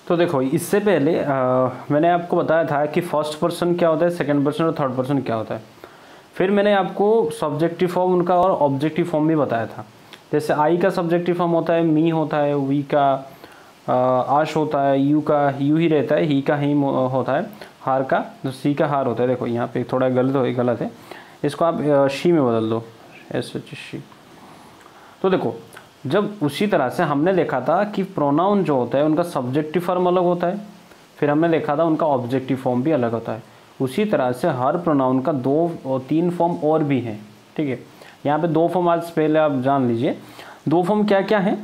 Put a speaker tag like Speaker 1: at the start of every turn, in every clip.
Speaker 1: तो देखो इससे पहले मैंने आपको बताया था कि फर्स्ट पर्सन क्या होता है, सेकंड पर्सन और थर्ड पर्सन क्या होता है। फिर मैंने आपको सब्जेक्टिव फॉर्म उनका और ऑब्जेक्टिव फॉर्म भी बताया था। जैसे आई का सब्जेक्टिव फॉर्म होता है मी होता है, वी का आश होता है, यू का यू ही रहता है, ही का ही होता है, हार का सी का हार होता है। देखो यहाँ पे थोड़ा गलत है, इसको आप शी में बदल दो, ऐसे शी। तो देखो जब उसी तरह से हमने देखा था कि प्रोनाउन जो होता है उनका सब्जेक्टिव फॉर्म अलग होता है, फिर हमने देखा था उनका ऑब्जेक्टिव फॉर्म भी अलग होता है। उसी तरह से हर प्रोनाउन का 2 और 3 फॉर्म और भी हैं, ठीक है। यहाँ पे 2 फॉर्म आज पहले आप जान लीजिए। 2 फॉर्म क्या क्या है,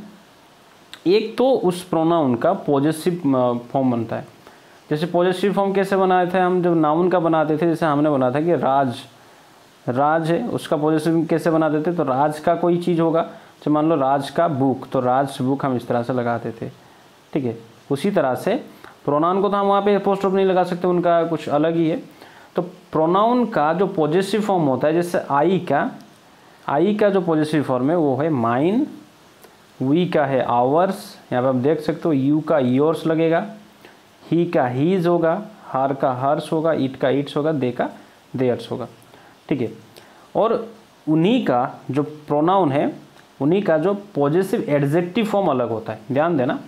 Speaker 1: एक तो उस प्रोनाउन का पॉजेसिव फॉर्म बनता है। जैसे पॉजेसिव फॉर्म कैसे बनाए थे हम, जब नाउन का बनाते थे, जैसे हमने बनाया था कि राज है, उसका पॉजेसिव कैसे बनाते थे, तो राज का कोई चीज़ होगा, तो मान लो राज का बुक, तो राज बुक हम इस तरह से लगाते थे, ठीक है। उसी तरह से प्रोनाउन को तो हम वहाँ पे अपोस्ट्रोफ नहीं लगा सकते, उनका कुछ अलग ही है। तो प्रोनाउन का जो पॉजेसिव फॉर्म होता है, जैसे आई का जो पॉजेसिव फॉर्म है वो है माइन, वी का है आवर्स, यहाँ पे आप देख सकते हो, यू का योर्स लगेगा, ही का हीज होगा, हार का हर्स होगा, ईट का ईट्स होगा, दे का देयर्स होगा, ठीक है। और उन्हीं का जो प्रोनाउन है, उन्हीं का जो पॉजेसिव एडजेक्टिव फॉर्म अलग होता है। ध्यान देना,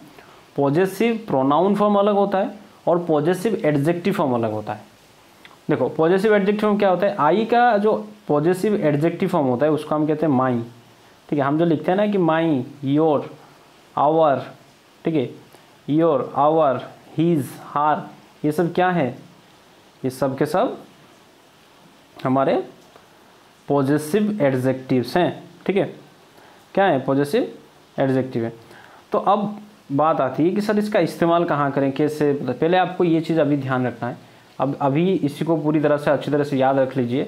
Speaker 1: पॉजेसिव प्रोनाउन फॉर्म अलग होता है और पॉजेसिव एडजेक्टिव फॉर्म अलग होता है। देखो पॉजेसिव एडजेक्टिव फॉर्म क्या होता है, आई का जो पॉजेसिव एडजेक्टिव फॉर्म होता है उसको हम कहते हैं माई, ठीक है। हम जो लिखते हैं ना कि माई, योर, आवर, ठीक है, योर, आवर, हीज, हार, ये सब क्या है, ये सब के सब हमारे पॉजेसिव एडजेक्टिव्स हैं, ठीक है। क्या है, पॉजेसिव एडजेक्टिव है। तो अब बात आती है कि सर इसका इस्तेमाल कहाँ करें, कैसे। पहले आपको ये चीज़ अभी ध्यान रखना है, अब अभी इसी को पूरी तरह से अच्छी तरह से याद रख लीजिए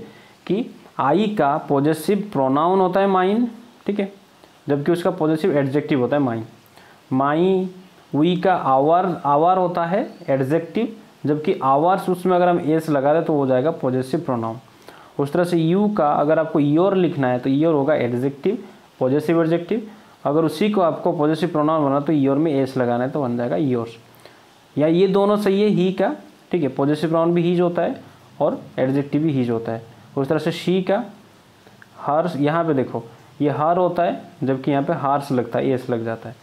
Speaker 1: कि आई का पॉजेसिव प्रोनाउन होता है माइन, ठीक है, जबकि उसका पॉजेसिव एडजेक्टिव होता है माइन। माई, वी का आवर होता है एडजेक्टिव, जबकि आवर्स उसमें अगर हम एस लगा दें तो हो जाएगा पॉजेसिव प्रोनाउन। उस तरह से यू का अगर आपको योर लिखना है तो योर होगा एडजेक्टिव, पॉजेसिव एडजेक्टिव। अगर उसी को आपको पॉजेसिव प्रोनाउन बना तो योर में एस लगाना है तो बन जाएगा योर्स। या ये दोनों सही है, ही का, ठीक है, पॉजेसिव प्रोनाउन भी हीज होता है और एडजेक्टिव भी हीज होता है। उस तरह से शी का हर्स, यहाँ पे देखो ये हर होता है जबकि यहाँ पे हार्स लगता है, एस लग जाता है।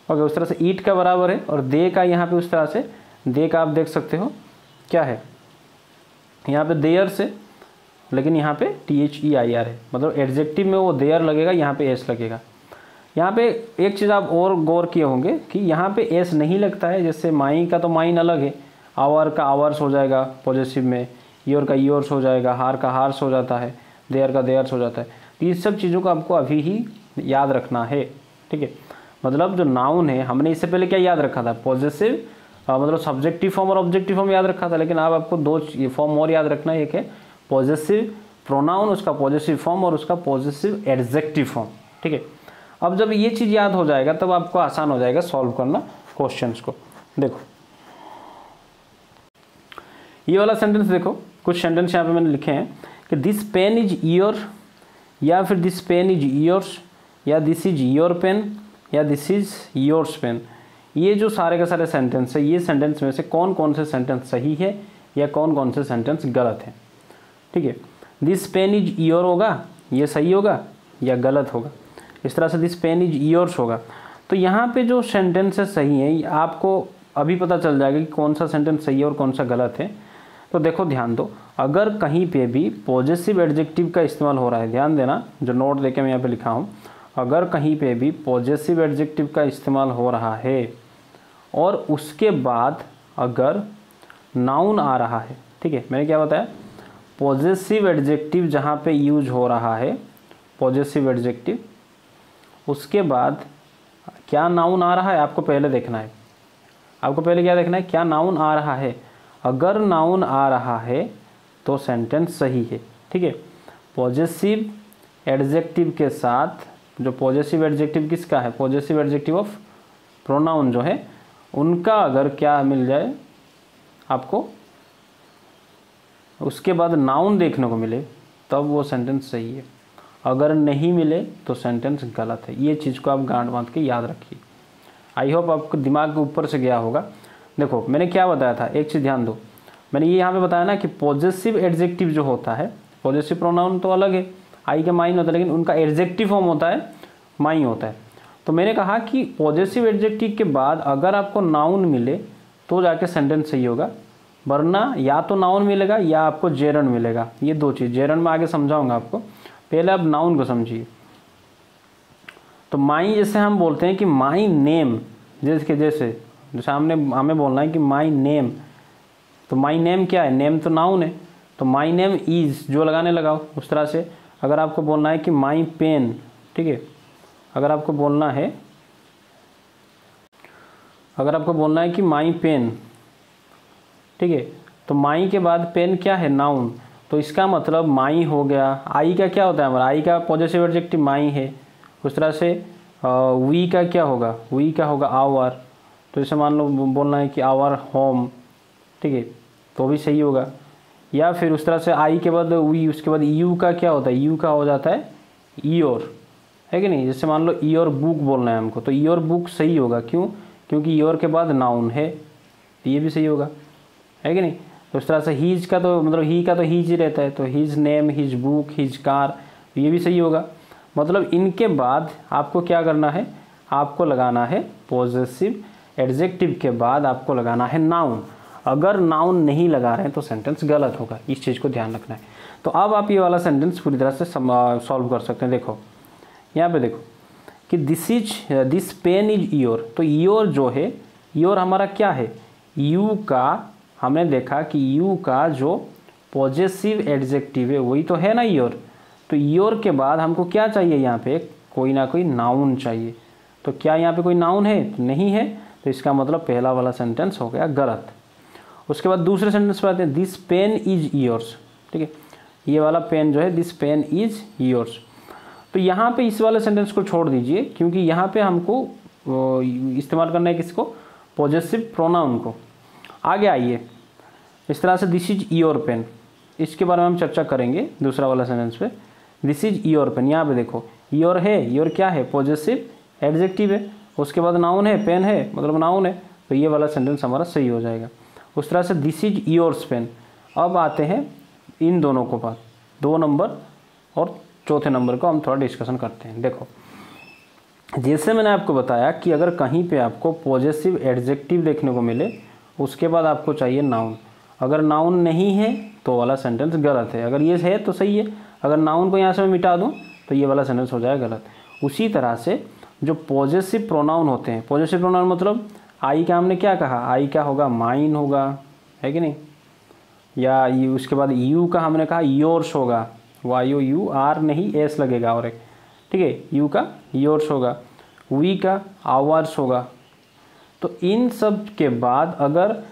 Speaker 1: ओके, उस तरह से ईट का बराबर है। और दे का यहाँ पे उस तरह से, दे का आप देख सकते हो क्या है, यहाँ पे देयर से, लेकिन यहाँ पे THEIR है, मतलब एडजेक्टिव में वो देयर लगेगा, यहाँ पे एस लगेगा। यहाँ पे एक चीज़ आप और गौर किए होंगे कि यहाँ पे एस नहीं लगता है। जैसे माई का तो माइन अलग है, आवर का आवर्स हो जाएगा पॉजेसिव में, योर का योर्स हो जाएगा, हार का हार्स हो जाता है, देयर का देयर्स हो जाता है। तो ये सब चीज़ों को आपको अभी ही याद रखना है, ठीक है। मतलब जो नाउन है, हमने इससे पहले क्या याद रखा था, पॉजेसिव मतलब सब्जेक्टिव फॉर्म और ऑब्जेक्टिव फॉर्म याद रखा था, लेकिन अब आपको 2 फॉर्म और याद रखना है। एक है पॉजेसिव प्रोनाउन, उसका पॉजेसिव फॉर्म, और उसका पॉजेसिव एडजेक्टिव फॉर्म, ठीक है। अब जब ये चीज़ याद हो जाएगा तब आपको आसान हो जाएगा सॉल्व करना क्वेश्चंस को। देखो ये वाला सेंटेंस देखो, कुछ सेंटेंस यहाँ पे मैंने लिखे हैं कि दिस पेन इज योर, या फिर दिस पेन इज योर्स, या दिस इज योर पेन, या दिस इज योर्स पेन। ये जो सारे के सारे सेंटेंस है, ये सेंटेंस में से कौन कौन से सेंटेंस सही है या कौन कौन से सेंटेंस गलत है, ठीक है। दिस पेन इज योर होगा, ये सही होगा या गलत होगा। इस तरह से दिस पेन इज योर्स होगा। तो यहाँ पे जो सेंटेंस है सही है, आपको अभी पता चल जाएगा कि कौन सा सेंटेंस सही है और कौन सा गलत है। तो देखो ध्यान दो, अगर कहीं पे भी पॉजेसिव एडजेक्टिव का इस्तेमाल हो रहा है, ध्यान देना, जो नोट देके मैं यहाँ पे लिखा हूँ, अगर कहीं पे भी पॉजेसिव एडजेक्टिव का इस्तेमाल हो रहा है और उसके बाद अगर नाउन आ रहा है, ठीक है, मैंने क्या बताया, पॉजेसिव एडजेक्टिव जहाँ पे यूज हो रहा है, पॉजेसिव एडजेक्टिव, उसके बाद क्या नाउन आ रहा है आपको पहले देखना है। आपको पहले क्या देखना है, क्या नाउन आ रहा है। अगर नाउन आ रहा है तो सेंटेंस सही है, ठीक है। पॉजेसिव एडजेक्टिव के साथ, जो पॉजेसिव एडजेक्टिव किसका है, पॉजेसिव एडजेक्टिव ऑफ प्रोनाउन जो है, उनका अगर क्या मिल जाए आपको, उसके बाद नाउन देखने को मिले, तब वो सेंटेंस सही है। अगर नहीं मिले तो सेंटेंस गलत है। ये चीज़ को आप गांठ बांध के याद रखिए। आई होप आपको दिमाग के ऊपर से गया होगा। देखो मैंने क्या बताया था, एक चीज़ ध्यान दो, मैंने ये यहाँ पे बताया ना कि पॉजेसिव एडजेक्टिव जो होता है, पॉजेसिव प्रोनाउन तो अलग है, आई का माइन होता है, लेकिन उनका एडजेक्टिव फॉर्म होता है माई होता है। तो मैंने कहा कि पॉजेसिव एडजेक्टिव के बाद अगर आपको नाउन मिले तो जाके सेंटेंस सही होगा, वरना या तो नाउन मिलेगा या आपको जेरंड मिलेगा। ये दो चीज़, जेरंड में आगे समझाऊंगा आपको, पहले आप नाउन को समझिए। तो माई जैसे हम बोलते हैं कि माई नेम, जैसे हमें बोलना है कि माई नेम, तो माई नेम क्या है, नेम तो नाउन है, तो माई नेम इज़ जो लगाने लगाओ उस तरह से। अगर आपको बोलना है कि माई पेन, ठीक है, अगर आपको बोलना है कि माई पेन, ठीक है, तो माई के बाद पेन क्या है, नाउन, तो इसका मतलब माई हो गया। आई का क्या होता है हमारा, आई का पॉजेसिव एडजेक्टिव माई है। उस तरह से वी का क्या होगा, वी का होगा आवर, तो जैसे मान लो बोलना है कि आवर होम, ठीक है, तो भी सही होगा। या फिर उस तरह से आई के बाद वी, उसके बाद यू का क्या होता है, यू का हो जाता है ईयोर, है कि नहीं। जैसे मान लो ईयोर बुक बोलना है हमको, तो ईयोर बुक सही होगा, क्यों, क्योंकि ईयोर के बाद नाउन है, तो ये भी सही होगा, है कि नहीं। तो इस तरह से हीज का तो मतलब ही का तो हीज ही रहता है, तो his name, his book, his car, तो ये भी सही होगा। मतलब इनके बाद आपको क्या करना है, आपको लगाना है पॉजेसिव एडजेक्टिव के बाद आपको लगाना है नाउन। अगर नाउन नहीं लगा रहे हैं तो सेंटेंस गलत होगा, इस चीज़ को ध्यान रखना है। तो अब आप ये वाला सेंटेंस पूरी तरह से सॉल्व कर सकते हैं। देखो यहाँ पे देखो कि दिस पेन इज योर, तो योर जो है, योर हमारा क्या है, यू का, हमने देखा कि यू का जो पॉजेसिव एडजेक्टिव है वही तो है ना योर। तो योर के बाद हमको क्या चाहिए, यहाँ पे कोई ना कोई नाउन चाहिए। तो क्या यहाँ पे कोई नाउन है, तो नहीं है, तो इसका मतलब पहला वाला सेंटेंस हो गया गलत। उसके बाद दूसरे सेंटेंस पर आते हैं, दिस पेन इज योर्स, ठीक है, ये वाला पेन जो है दिस पेन इज योर्स। तो यहाँ पे इस वाले सेंटेंस को छोड़ दीजिए, क्योंकि यहाँ पे हमको इस्तेमाल करना है किसको, पॉजेसिव प्रोनाउन को। आगे आइए, इस तरह से दिस इज योर पेन, इसके बारे में हम चर्चा करेंगे दूसरा वाला सेंटेंस पे। दिस इज योर पेन, यहाँ पे देखो योर है, योर क्या है, पॉजेसिव एडजेक्टिव है, उसके बाद नाउन है, पेन है मतलब नाउन है, तो ये वाला सेंटेंस हमारा सही हो जाएगा। उस तरह से दिस इज योर्स पेन। अब आते हैं इन दोनों को बाद, 2 नंबर और चौथे नंबर को हम थोड़ा डिस्कशन करते हैं। देखो जैसे मैंने आपको बताया कि अगर कहीं पे आपको पॉजेसिव एडजेक्टिव देखने को मिले, उसके बाद आपको चाहिए नाउन। अगर नाउन नहीं है तो वाला सेंटेंस गलत है, अगर ये है तो सही है। अगर नाउन को यहाँ से मैं मिटा दूँ तो ये वाला सेंटेंस हो जाएगा गलत। उसी तरह से जो पॉजेसिव प्रोनाउन होते हैं, पॉजेसिव प्रोनाउन मतलब आई का हमने क्या कहा, आई का होगा माइन होगा, है कि नहीं, या उसके बाद यू का हमने कहा योर्स होगा, वाई यू आर नहीं एस लगेगा और एक, ठीक है, यू का योर्स होगा, वी का आवर्स होगा। तो इन सब के बाद अगर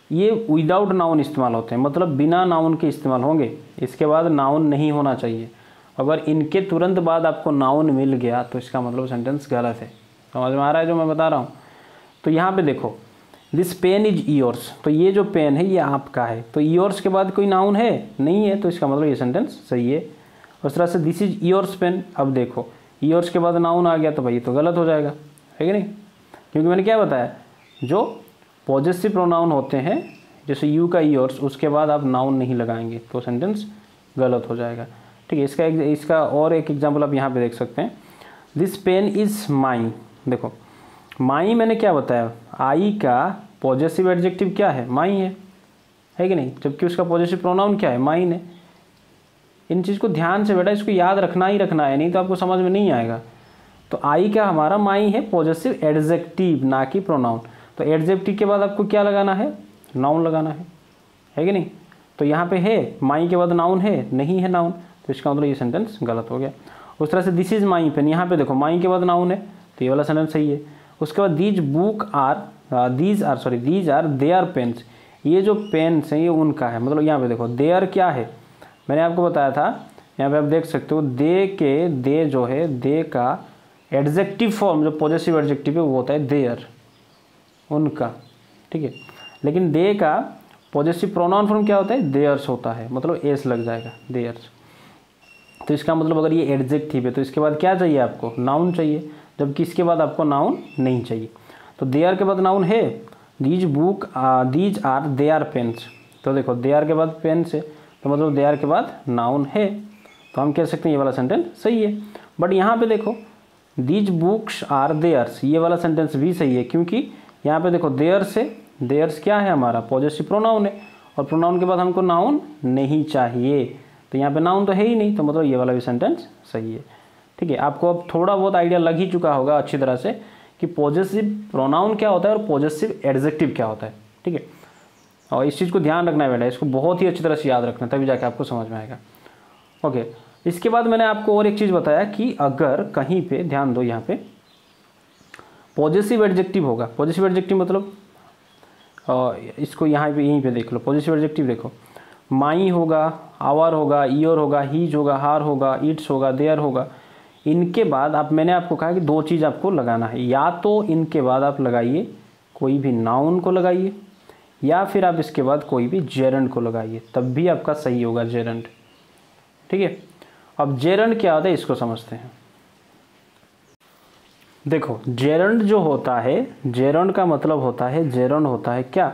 Speaker 1: ये विदाउट नाउन इस्तेमाल होते हैं, मतलब बिना नाउन के इस्तेमाल होंगे, इसके बाद नाउन नहीं होना चाहिए। अगर इनके तुरंत बाद आपको नाउन मिल गया तो इसका मतलब सेंटेंस गलत है। समझ में आ रहा है जो मैं बता रहा हूँ। तो यहाँ पे देखो दिस पेन इज योर्स, तो ये जो पेन है ये आपका है, तो योर्स के बाद कोई नाउन है नहीं है, तो इसका मतलब ये सेंटेंस सही है। उस तरह से दिस इज योर्स पेन, अब देखो योर्स के बाद नाउन आ गया तो भाई तो गलत हो जाएगा, है कि नहीं, क्योंकि मैंने क्या बताया, जो पॉजेसिव प्रोनाउन होते हैं जैसे यू का योर्स, उसके बाद आप नाउन नहीं लगाएंगे तो सेंटेंस गलत हो जाएगा, ठीक है। इसका और एक एग्जाम्पल आप यहाँ पे देख सकते हैं, दिस पेन इज माई। देखो माई मैंने क्या बताया, आई का पॉजेसिव एडजेक्टिव क्या है, माई है कि नहीं, जबकि उसका पॉजेसिव प्रोनाउन क्या है, माइन है। इन चीज़ को ध्यान से बेटा इसको याद रखना ही रखना है, नहीं तो आपको समझ में नहीं आएगा। तो आई का हमारा माई है पॉजेसिव एडजेक्टिव, ना कि प्रोनाउन। तो एडजेक्टिव के बाद आपको क्या लगाना है, नाउन लगाना है कि नहीं। तो यहाँ पे है माई के बाद नाउन है, नहीं है नाउन, तो इसका मतलब ये सेंटेंस गलत हो गया। उस तरह से दिस इज माई पेन, यहाँ पे देखो माई के बाद नाउन है तो ये वाला सेंटेंस सही है। उसके बाद दीज आर देयर पेन्स, ये जो पेन्स हैं ये उनका है, मतलब यहाँ पे देखो देयर क्या है, मैंने आपको बताया था, यहाँ पे आप देख सकते हो दे जो है, दे का एडजेक्टिव फॉर्म जो पॉजेसिव एडजेक्टिव है वो होता है देयर, उनका, ठीक है। लेकिन दे का पॉजेसिव प्रोनाउन फॉर्म क्या होता है, देयर्स होता है, मतलब एस लग जाएगा देयर्स। तो इसका मतलब अगर ये एडजेक्टिव है तो इसके बाद क्या चाहिए आपको, नाउन चाहिए, जबकि इसके बाद आपको नाउन नहीं चाहिए। तो देयर के बाद नाउन है these are they are pens, तो देखो दे आर के बाद पेन्स है तो मतलब दे आर के बाद नाउन है, तो हम कह सकते हैं ये वाला सेंटेंस सही है। बट यहाँ पे देखो दीज बुक्स आर देयर्स, ये वाला सेंटेंस भी सही है, क्योंकि यहाँ पे देखो देयर्स है, देयर्स क्या है हमारा पॉजेसिव प्रोनाउन है, और प्रोनाउन के बाद हमको नाउन नहीं चाहिए, तो यहाँ पे नाउन तो है ही नहीं, तो मतलब ये वाला भी सेंटेंस सही है। ठीक है, आपको अब थोड़ा बहुत आइडिया लग ही चुका होगा अच्छी तरह से कि पॉजेसिव प्रोनाउन क्या होता है और पॉजेसिव एडजेक्टिव क्या होता है। ठीक है, और इस चीज़ को ध्यान रखना है बेटा, इसको बहुत ही अच्छी तरह से याद रखना, तभी जाके आपको समझ में आएगा। ओके, इसके बाद मैंने आपको और एक चीज़ बताया कि अगर कहीं पे ध्यान दो, यहाँ पे पॉजेसिव एडजेक्टिव होगा, पॉजेसिव एडजेक्टिव मतलब इसको यहाँ पे यहीं पे देख लो, पॉजेसिव एडजेक्टिव देखो, माई होगा, आवर होगा, ईयर होगा, हीज होगा, हार होगा, इट्स होगा, देयर होगा, इनके बाद आप मैंने आपको कहा कि दो चीज़ आपको लगाना है, या तो इनके बाद आप लगाइए कोई भी नाउन को लगाइए, या फिर आप इसके बाद कोई भी जेरंड को लगाइए, तब भी आपका सही होगा जेरंड। ठीक है, अब जेरंड क्या होता है इसको समझते हैं। देखो जेरंड जो होता है, जेरंड का मतलब होता है, जेरंड होता है क्या,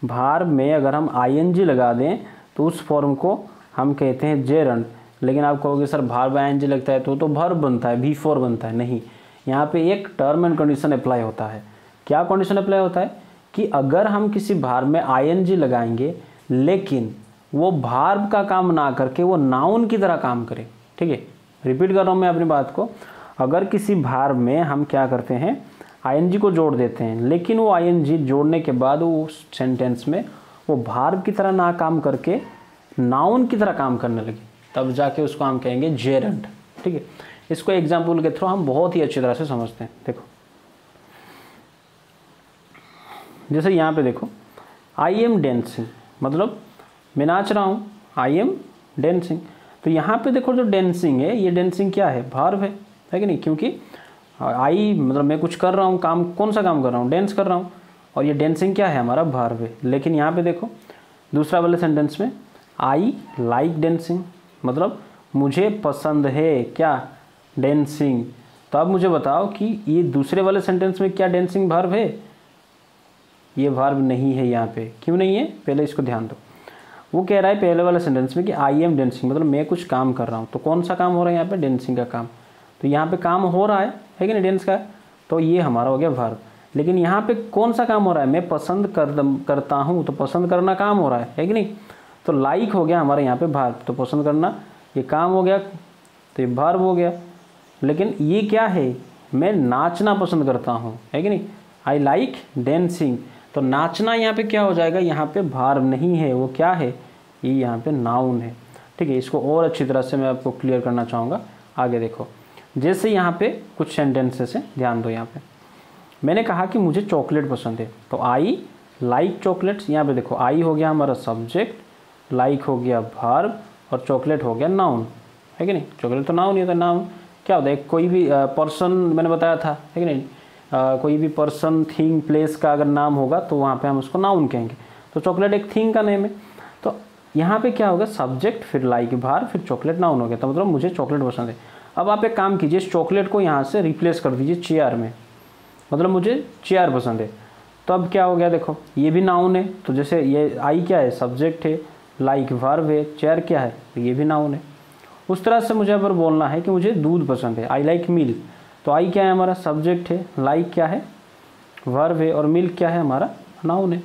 Speaker 1: भार्ब में अगर हम आईएनजी लगा दें तो उस फॉर्म को हम कहते हैं जेरंड। लेकिन आप कहोगे सर भार्ब आईएनजी लगता है तो वर्ब बनता है, V4 बनता है, नहीं, यहाँ पे एक टर्म एंड कंडीशन अप्लाई होता है। क्या कंडीशन अप्लाई होता है कि अगर हम किसी भार्ब में आईएनजी लगाएंगे लेकिन वो भार्ब का काम ना करके वो नाउन की तरह काम करे। ठीक है, रिपीट कर रहा हूँ मैं अपनी बात को, अगर किसी भार्ब में हम क्या करते हैं आईएनजी को जोड़ देते हैं, लेकिन वो आईएनजी जोड़ने के बाद वो उस सेंटेंस में वो भार्ब की तरह ना काम करके नाउन की तरह काम करने लगे, तब जाके उसको हम कहेंगे जेरंड। ठीक है, इसको एग्जाम्पल के थ्रू हम बहुत ही अच्छी तरह से समझते हैं। देखो जैसे यहाँ पे देखो आई एम डेंसिंग, मतलब मैं नाच रहा हूँ, आई एम डेंसिंग, तो यहाँ पे देखो जो डेंसिंग है, ये डेंसिंग क्या है, भार्ब है कि नहीं, क्योंकि आई मतलब मैं कुछ कर रहा हूँ, काम कौन सा काम कर रहा हूँ, डांस कर रहा हूँ, और ये डांसिंग क्या है हमारा भार्ब है। लेकिन यहाँ पे देखो दूसरा वाले सेंटेंस में आई लाइक डांसिंग, मतलब मुझे पसंद है क्या, डांसिंग। तो अब मुझे बताओ कि ये दूसरे वाले सेंटेंस में क्या डांसिंग भार्ब है, ये भार्ब नहीं है यहाँ पे, क्यों नहीं है, पहले इसको ध्यान दो। वो कह रहा है पहले वाले सेंटेंस में कि आई एम डांसिंग, मतलब मैं कुछ काम कर रहा हूँ, तो कौन सा काम हो रहा है यहाँ पे, डांसिंग का काम, तो यहाँ पे काम हो रहा है कि नहीं डांस का, तो ये हमारा हो गया भार्ब। लेकिन यहाँ पे कौन सा काम हो रहा है, मैं पसंद करता हूँ, तो पसंद करना काम हो रहा है कि नहीं, तो लाइक हो गया हमारे यहाँ पे भार्ब, तो पसंद करना ये काम हो गया, तो ये भार्ब हो गया। लेकिन ये क्या है, मैं नाचना पसंद करता हूँ, है कि नहीं, आई लाइक डांसिंग, तो नाचना यहाँ पे क्या हो जाएगा, यहाँ पे भार्ब नहीं है, वो क्या है, ये यहाँ पे नाउन है। ठीक है, इसको और अच्छी तरह से मैं आपको क्लियर करना चाहूँगा। आगे देखो, जैसे यहाँ पे कुछ सेंटेंसेस हैं, ध्यान दो। यहाँ पे मैंने कहा कि मुझे चॉकलेट पसंद है, तो आई लाइक चॉकलेट्स, यहाँ पे देखो आई हो गया हमारा सब्जेक्ट, लाइक हो गया भार्ब, और चॉकलेट हो गया नाउन, है कि नहीं, चॉकलेट तो नाउन ही होता है। नाउन क्या होता है, कोई भी पर्सन मैंने बताया था, है कि नहीं, कोई भी पर्सन थिंग प्लेस का अगर नाम होगा तो वहाँ पे हम उसको नाउन कहेंगे, तो चॉकलेट एक थिंग का नेम है। तो यहाँ पे क्या होगा, सब्जेक्ट फिर लाइक भार्ब फिर चॉकलेट नाउन हो गया, तो मतलब मुझे चॉकलेट पसंद है। अब आप एक काम कीजिए, इस चॉकलेट को यहाँ से रिप्लेस कर दीजिए चेयर में, मतलब मुझे चेयर पसंद है, तो अब क्या हो गया, देखो ये भी नाउन है, तो जैसे ये आई क्या है, सब्जेक्ट है, लाइक भार्ब है, चेयर क्या है, तो ये भी नाउन है। उस तरह से मुझे अगर बोलना है कि मुझे दूध पसंद है, आई लाइक मिल्क, तो आई क्या है हमारा सब्जेक्ट है, लाइक क्या है वर्ब है, और मिल्क क्या है हमारा नाउन है।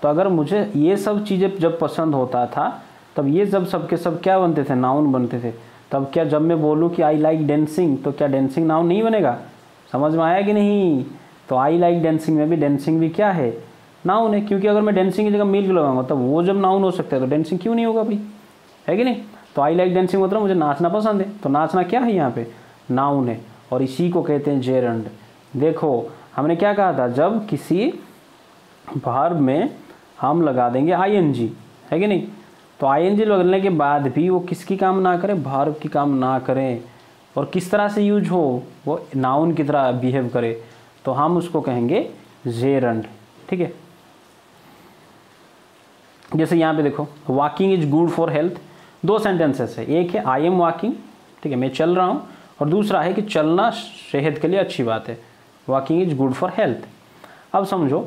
Speaker 1: तो अगर मुझे ये सब चीज़ें जब पसंद होता था, तब ये जब सबके सब क्या बनते थे, नाउन बनते थे। तब क्या जब मैं बोलूँ कि आई लाइक डांसिंग, तो क्या डांसिंग नाउन नहीं बनेगा, समझ में आया कि नहीं। तो आई लाइक डांसिंग में भी डांसिंग भी क्या है, नाउन है, क्योंकि अगर मैं डांसिंग की जगह मिल्क लगाऊंगा तब वो जब नाउन हो सकता है, तो डांसिंग क्यों नहीं होगा भाई, है कि नहीं। तो आई लाइक डांसिंग मतलब मुझे नाचना पसंद है, तो नाचना क्या है यहाँ पे, नाउन है, और इसी को कहते हैं जेरंड। देखो हमने क्या कहा था, जब किसी भार्ब में हम लगा देंगे आईएनजी, है कि नहीं, तो आईएनजी लगने के बाद भी वो किसकी काम ना करे, भार्ब की काम ना करें, और किस तरह से यूज हो, वो नाउन की तरह बिहेव करे, तो हम उसको कहेंगे जेरंड। ठीक है, जैसे यहाँ पे देखो walking is good for health, दो सेंटेंसेस है, एक है आई एम वॉकिंग, ठीक है मैं चल रहा हूँ, और दूसरा है कि चलना सेहत के लिए अच्छी बात है, walking is good for health. अब समझो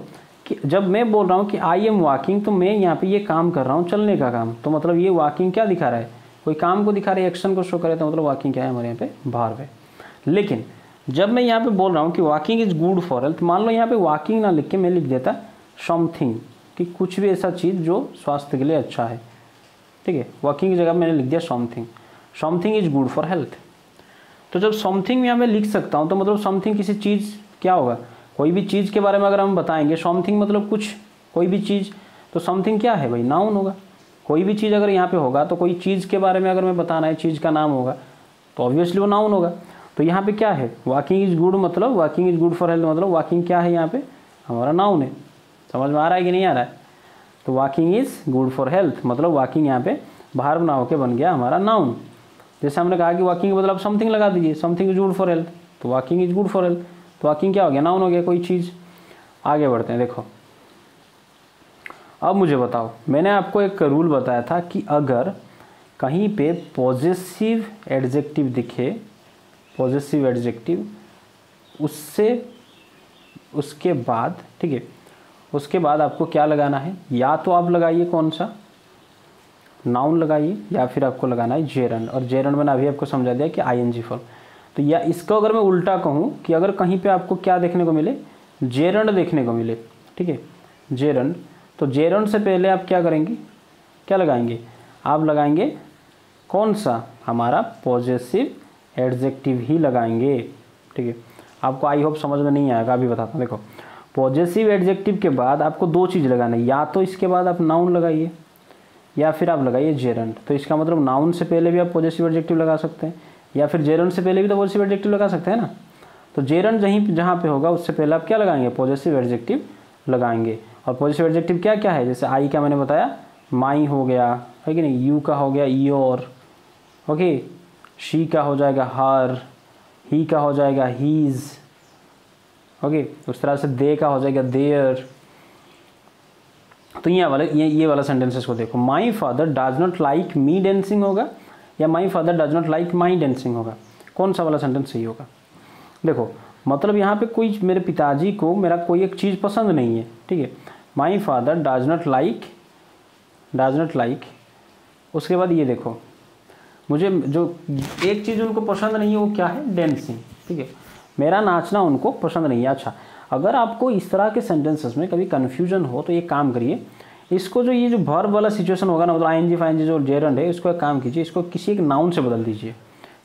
Speaker 1: कि जब मैं बोल रहा हूँ कि आई एम वॉकिंग, तो मैं यहाँ पे ये काम कर रहा हूँ, चलने का काम, तो मतलब ये वॉकिंग क्या दिखा रहा है, कोई काम को दिखा रहा है, एक्शन को शो करे, तो मतलब वॉकिंग क्या है हमारे यहाँ पे भार्ब है। लेकिन जब मैं यहाँ पे बोल रहा हूँ कि walking is good for health, मान लो यहाँ पे वॉकिंग ना लिख के मैं लिख देता समथिंग, कि कुछ भी ऐसा चीज़ जो स्वास्थ्य के लिए अच्छा है, ठीक है। वॉकिंग की जगह मैंने लिख दिया something, something is good for health. तो जब समथिंग यहाँ मैं लिख सकता हूँ, तो मतलब समथिंग किसी चीज़ क्या होगा, कोई भी चीज़ के बारे में अगर हम बताएंगे, समथिंग मतलब कुछ, कोई भी चीज़, तो समथिंग क्या है भाई, नाउन होगा। कोई भी चीज़ अगर यहाँ पे होगा, तो कोई चीज़ के बारे में अगर मैं बताना है, चीज़ का नाम होगा, तो ऑब्वियसली वो नाउन होगा। तो यहाँ पे क्या है, वॉकिंग इज गुड, मतलब walking is good for health, मतलब वॉकिंग क्या है यहाँ पे हमारा नाउन है। समझ में आ रहा है कि नहीं आ रहा है? तो walking is good for health मतलब वॉकिंग यहाँ पे भार्ब ना होके बन गया हमारा नाउन। जैसे हमने कहा कि वॉकिंग के बदले आप समथिंग लगा दीजिए, something is good for health, तो walking is good for health, तो वॉकिंग क्या हो गया, नाउन हो गया, कोई चीज़। आगे बढ़ते हैं, देखो अब मुझे बताओ, मैंने आपको एक रूल बताया था कि अगर कहीं पे पॉजेसिव एडजेक्टिव दिखे, पॉजेसिव एडजेक्टिव, उसके बाद, ठीक है, उसके बाद आपको क्या लगाना है, या तो आप लगाइए कौन सा, नाउन लगाइए, या फिर आपको लगाना है जेरंड। और जेरंड मैंने अभी आपको समझा दिया कि आईएनजी फॉर्म। तो या इसको अगर मैं उल्टा कहूँ कि अगर कहीं पे आपको क्या देखने को मिले, जेरंड देखने को मिले, ठीक है, जेरंड, तो जेरंड से पहले आप क्या करेंगे, क्या लगाएंगे, आप लगाएंगे कौन सा, हमारा पॉजेसिव एडजेक्टिव ही लगाएंगे, ठीक है। आपको आई होप समझ में नहीं आएगा, अभी बताता हूँ। देखो पॉजेसिव एडजेक्टिव के बाद आपको दो चीज़ लगाना है, या तो इसके बाद आप नाउन लगाइए, या फिर आप लगाइए जेरंड। तो इसका मतलब नाउन से पहले भी आप पॉजेसिव एडजेक्टिव लगा सकते हैं, या फिर जेरंड से पहले भी तो पॉजेसिव एडजेक्टिव लगा सकते हैं ना। तो जेरंड जहाँ पे होगा उससे पहले आप क्या लगाएंगे, पॉजेसिव एडजेक्टिव लगाएंगे। और पॉजेसिव एडजेक्टिव क्या क्या है, जैसे आई का मैंने बताया माई हो गया, है कि नहीं, यू का हो गया योर, ओके, शी का हो जाएगा हर, ही का हो जाएगा हीज, ओके, उस तरह से दे का हो जाएगा देयर। तो ये वाला सेंटेंसेस को देखो, my father does not like me dancing होगा, या my father does not like my dancing होगा, कौन सा वाला सेंटेंस सही होगा। देखो मतलब यहाँ पे कोई, मेरे पिताजी को मेरा कोई एक चीज़ पसंद नहीं है, ठीक है, my father does not like, उसके बाद ये देखो, मुझे जो एक चीज़ उनको पसंद नहीं है वो क्या है, डेंसिंग, ठीक है, मेरा नाचना उनको पसंद नहीं है। अच्छा, अगर आपको इस तरह के सेंटेंसेस में कभी कन्फ्यूजन हो तो ये काम करिए, इसको जो ये जो वर्ब वाला सिचुएशन होगा ना, मतलब आईएनजी फाइनजी जो जेरंड है, इसको एक काम कीजिए, इसको किसी एक नाउन से बदल दीजिए,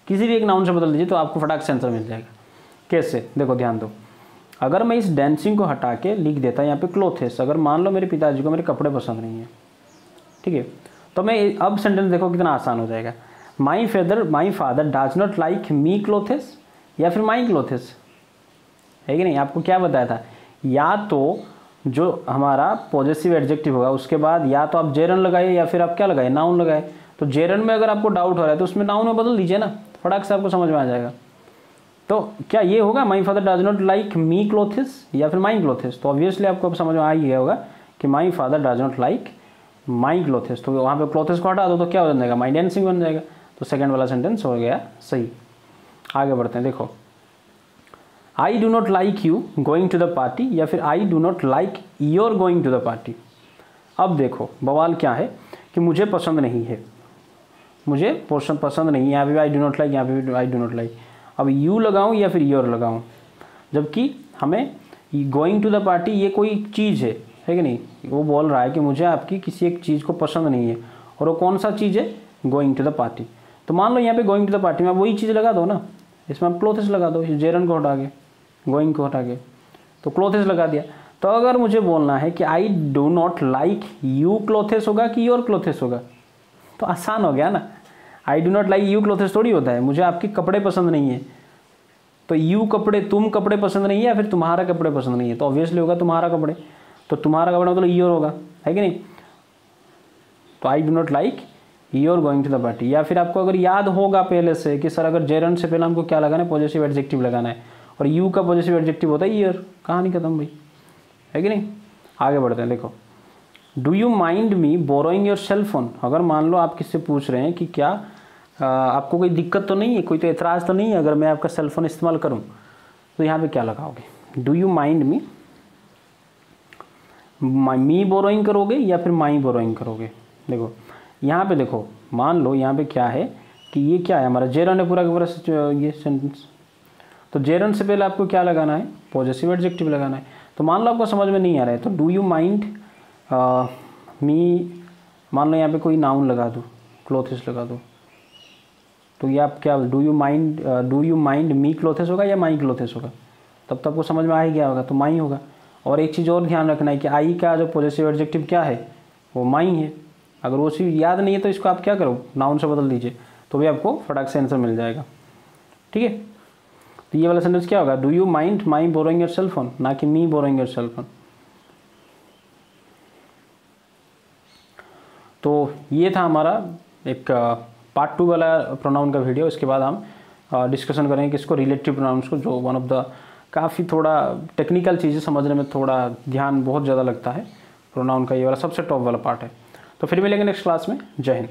Speaker 1: किसी भी एक नाउन से बदल दीजिए, तो आपको फटाक से आंसर मिल जाएगा। कैसे, देखो ध्यान दो, अगर मैं इस डेंसिंग को हटा के लिख देता यहाँ पे क्लोथेस, अगर मान लो मेरे पिताजी को मेरे कपड़े पसंद नहीं है, ठीक है, तो मैं अब सेंटेंस देखो कितना आसान हो जाएगा, my father does not like me clothes, या फिर माई क्लोथेस, है कि नहीं। आपको क्या बताया था, या तो जो हमारा पॉजेसिव एडजेक्टिव होगा उसके बाद या तो आप जेरंड लगाइए, या फिर आप क्या लगाए, नाउन लगाए। तो जेरंड में अगर आपको डाउट हो रहा है तो उसमें नाउन में बदल दीजिए ना, फटाक से आपको समझ में आ जाएगा। तो क्या ये होगा, my father does not like me clothes या फिर माई क्लोथेस, तो ऑब्वियसली आपको अब समझ में आ ही गया होगा कि my father does not like my clothes, तो वहाँ पे क्लोथेस को हटा दो तो क्या हो जाएगा, माई डेंसिंग बन जाएगा। तो सेकंड वाला सेंटेंस हो गया सही। आगे बढ़ते हैं, देखो I do not like you going to the party, या फिर I do not like your going to the party. अब देखो बवाल क्या है कि मुझे पसंद नहीं है, मुझे पसंद नहीं है, यहाँ पे आई डू नॉट लाइक, यहाँ पे भी आई डू नॉट लाइक। अब यू लगाऊँ या फिर योर लगाऊँ, जबकि हमें गोइंग टू द पार्टी ये कोई चीज़ है कि नहीं। वो बोल रहा है कि मुझे आपकी किसी एक चीज़ को पसंद नहीं है, और वो कौन सा चीज़ है, गोइंग टू द पार्टी। तो मान लो यहाँ पे गोइंग टू द पार्टी में आप वही चीज़ लगा दो ना, इसमें आप क्लोथेस लगा दो, इस जेरंड को हटा के, गोइंग को हटा के, तो क्लोथेस लगा दिया। तो अगर मुझे बोलना है कि आई do not like you clothes होगा कि योर क्लोथेस होगा, तो आसान हो गया ना। आई do not like you clothes थोड़ी होता है, मुझे आपके कपड़े पसंद नहीं है, तो यू कपड़े, तुम कपड़े पसंद नहीं है, या फिर तुम्हारा कपड़े पसंद नहीं है, तो ऑब्वियसली होगा तुम्हारा कपड़े, तो तुम्हारा कपड़ा मतलब योर होगा, है कि नहीं। तो I do not like your going to the party. या फिर आपको अगर याद होगा पहले से कि सर अगर जेरंड से पहले हमको क्या लगाना है, पॉजिटिव एडजेक्टिव लगाना है, और यू का पॉजिटिव एडजेक्टिव होता है ईयर, कहानी खत्म भाई, है कि नहीं। आगे बढ़ते हैं, देखो do you mind me borrowing your cell phone. अगर मान लो आप किससे पूछ रहे हैं कि क्या आपको कोई दिक्कत तो नहीं है, कोई तो एतराज़ तो नहीं है अगर मैं आपका सेल फोन इस्तेमाल करूँ, तो यहाँ पे क्या लगाओगे, do you mind me, me borrowing करोगे या फिर माई बोरोइंग करोगे। देखो यहाँ पे, देखो मान लो यहाँ पे क्या है कि ये क्या है हमारा जेरन है पूरा का पूरा ये सेंटेंस। तो जेरन से पहले आपको क्या लगाना है, पॉजेसिव एडजेक्टिव लगाना है। तो मान लो आपको समझ में नहीं आ रहा है तो डू यू माइंड मी, मान लो यहाँ पे कोई नाउन लगा दूँ, क्लोथेस लगा दूँ, तो ये आप क्या do you mind me clothes होगा या माई क्लोथेस होगा, तब तक आपको समझ में आ ही गया होगा, तो माई होगा। और एक चीज़ और ध्यान रखना है कि आई का जो पॉजेसिव एडजेक्टिव क्या है, वो माई है। अगर वो चीज़ याद नहीं है तो इसको आप क्या करो, नाउन से बदल दीजिए, तो भी आपको फटाक से आंसर मिल जाएगा। ठीक है, तो ये वाला सेंटेंस क्या होगा, do you mind my borrowing your cell phone, ना कि me borrowing your cell phone. तो ये था हमारा एक पार्ट 2 वाला प्रोनाउन का वीडियो। इसके बाद हम डिस्कशन करेंगे कि इसको रिलेटिव प्रोनाउंस को, जो वन ऑफ द काफ़ी थोड़ा टेक्निकल चीज़ें समझने में थोड़ा ध्यान बहुत ज़्यादा लगता है, प्रोनाउन का ये वाला सबसे टॉप वाला पार्ट है। तो फिर मिलेंगे नेक्स्ट क्लास में। जय हिंद।